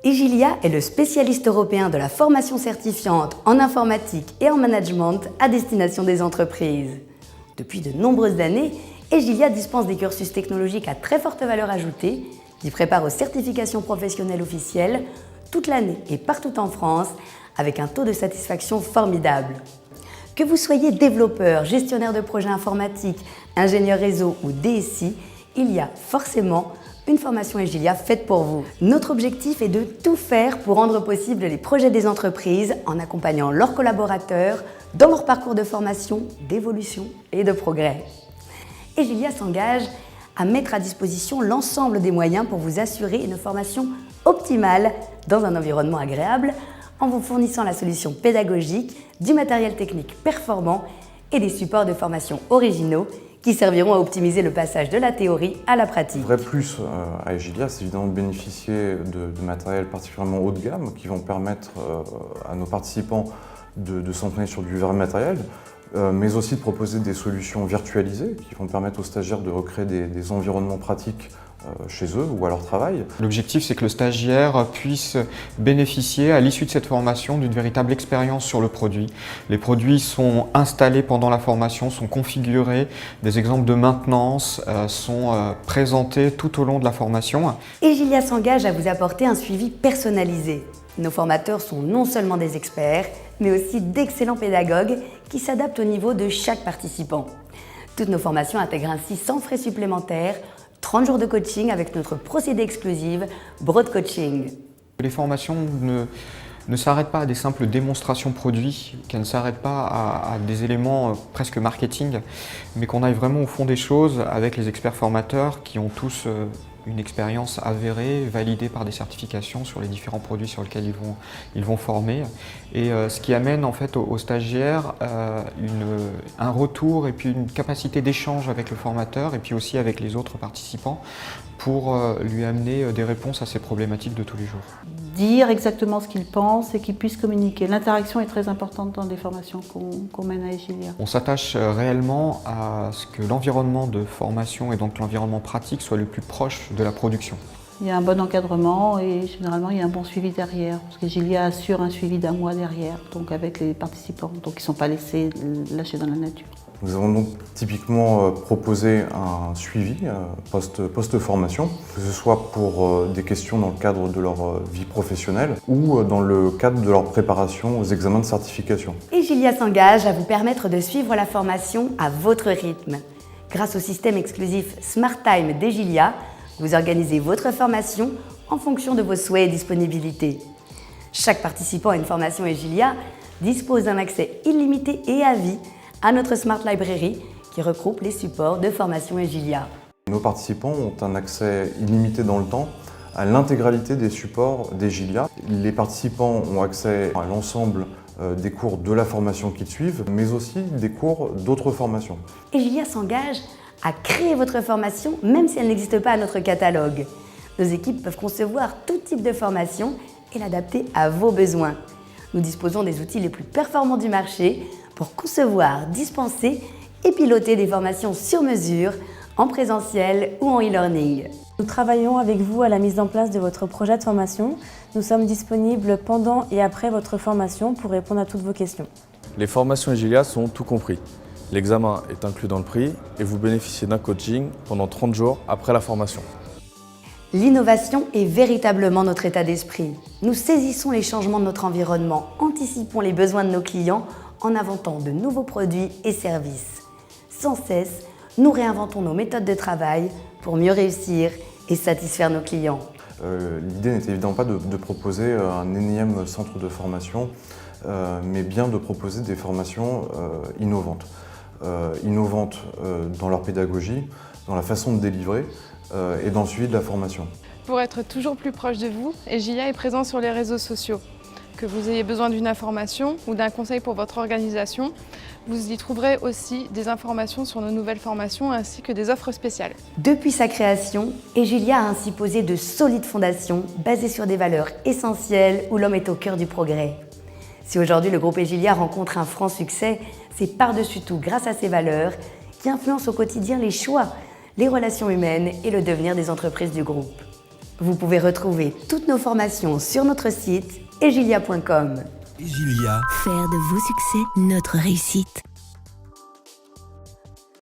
Egilia est le spécialiste européen de la formation certifiante en informatique et en management à destination des entreprises. Depuis de nombreuses années, Egilia dispense des cursus technologiques à très forte valeur ajoutée qui préparent aux certifications professionnelles officielles toute l'année et partout en France avec un taux de satisfaction formidable. Que vous soyez développeur, gestionnaire de projets informatiques, ingénieur réseau ou DSI, il y a forcément une formation Egilia faite pour vous. Notre objectif est de tout faire pour rendre possible les projets des entreprises en accompagnant leurs collaborateurs dans leur parcours de formation, d'évolution et de progrès. Egilia s'engage à mettre à disposition l'ensemble des moyens pour vous assurer une formation optimale dans un environnement agréable en vous fournissant la solution pédagogique, du matériel technique performant et des supports de formation originaux qui serviront à optimiser le passage de la théorie à la pratique. Le vrai plus à Egilia, c'est évidemment de bénéficier de matériel particulièrement haut de gamme qui vont permettre à nos participants de s'entraîner sur du vrai matériel, mais aussi de proposer des solutions virtualisées qui vont permettre aux stagiaires de recréer des environnements pratiques chez eux ou à leur travail. L'objectif, c'est que le stagiaire puisse bénéficier à l'issue de cette formation d'une véritable expérience sur le produit. Les produits sont installés pendant la formation, sont configurés, des exemples de maintenance sont présentés tout au long de la formation. Egilia s'engage à vous apporter un suivi personnalisé. Nos formateurs sont non seulement des experts, mais aussi d'excellents pédagogues qui s'adaptent au niveau de chaque participant. Toutes nos formations intègrent ainsi sans frais supplémentaires 30 jours de coaching avec notre procédé exclusif Broad Coaching. Les formations ne s'arrêtent pas à des simples démonstrations produits, qu'elles ne s'arrêtent pas à des éléments presque marketing, mais qu'on aille vraiment au fond des choses avec les experts formateurs qui ont tous une expérience avérée, validée par des certifications sur les différents produits sur lesquels ils vont former. Et ce qui amène en fait aux stagiaires un retour et puis une capacité d'échange avec le formateur et puis aussi avec les autres participants pour lui amener des réponses à ces problématiques de tous les jours. Dire exactement ce qu'il pense et qu'il puisse communiquer. L'interaction est très importante dans les formations qu'on mène à Egilia. On s'attache réellement à ce que l'environnement de formation et donc l'environnement pratique soit le plus proche de la production. Il y a un bon encadrement et généralement il y a un bon suivi derrière, parce qu'Egilia assure un suivi d'un mois derrière, donc avec les participants, donc ils ne sont pas laissés lâchés dans la nature. Nous avons donc typiquement proposé un suivi post-formation, que ce soit pour des questions dans le cadre de leur vie professionnelle ou dans le cadre de leur préparation aux examens de certification. Egilia s'engage à vous permettre de suivre la formation à votre rythme. Grâce au système exclusif Smart Time d'Egilia, vous organisez votre formation en fonction de vos souhaits et disponibilités. Chaque participant à une formation Egilia dispose d'un accès illimité et à vie à notre Smart Library qui regroupe les supports de formation Egilia. Nos participants ont un accès illimité dans le temps à l'intégralité des supports d'Egilia. Les participants ont accès à l'ensemble des cours de la formation qu'ils suivent, mais aussi des cours d'autres formations. Egilia s'engage à créer votre formation même si elle n'existe pas à notre catalogue. Nos équipes peuvent concevoir tout type de formation et l'adapter à vos besoins. Nous disposons des outils les plus performants du marché pour concevoir, dispenser et piloter des formations sur mesure en présentiel ou en e-learning. Nous travaillons avec vous à la mise en place de votre projet de formation. Nous sommes disponibles pendant et après votre formation pour répondre à toutes vos questions. Les formations Egilia sont tout compris. L'examen est inclus dans le prix et vous bénéficiez d'un coaching pendant 30 jours après la formation. L'innovation est véritablement notre état d'esprit. Nous saisissons les changements de notre environnement, anticipons les besoins de nos clients en inventant de nouveaux produits et services. Sans cesse, nous réinventons nos méthodes de travail pour mieux réussir et satisfaire nos clients. L'idée n'est évidemment pas de proposer un énième centre de formation, mais bien de proposer des formations innovantes. Innovantes dans leur pédagogie, dans la façon de délivrer et dans le suivi de la formation. Pour être toujours plus proche de vous, Egilia est présent sur les réseaux sociaux. Que vous ayez besoin d'une information ou d'un conseil pour votre organisation, vous y trouverez aussi des informations sur nos nouvelles formations ainsi que des offres spéciales. Depuis sa création, Egilia a ainsi posé de solides fondations basées sur des valeurs essentielles où l'homme est au cœur du progrès. Si aujourd'hui le groupe Egilia rencontre un franc succès, c'est par-dessus tout grâce à ces valeurs qui influencent au quotidien les choix, les relations humaines et le devenir des entreprises du groupe. Vous pouvez retrouver toutes nos formations sur notre site egilia.com. Egilia. Faire de vos succès notre réussite.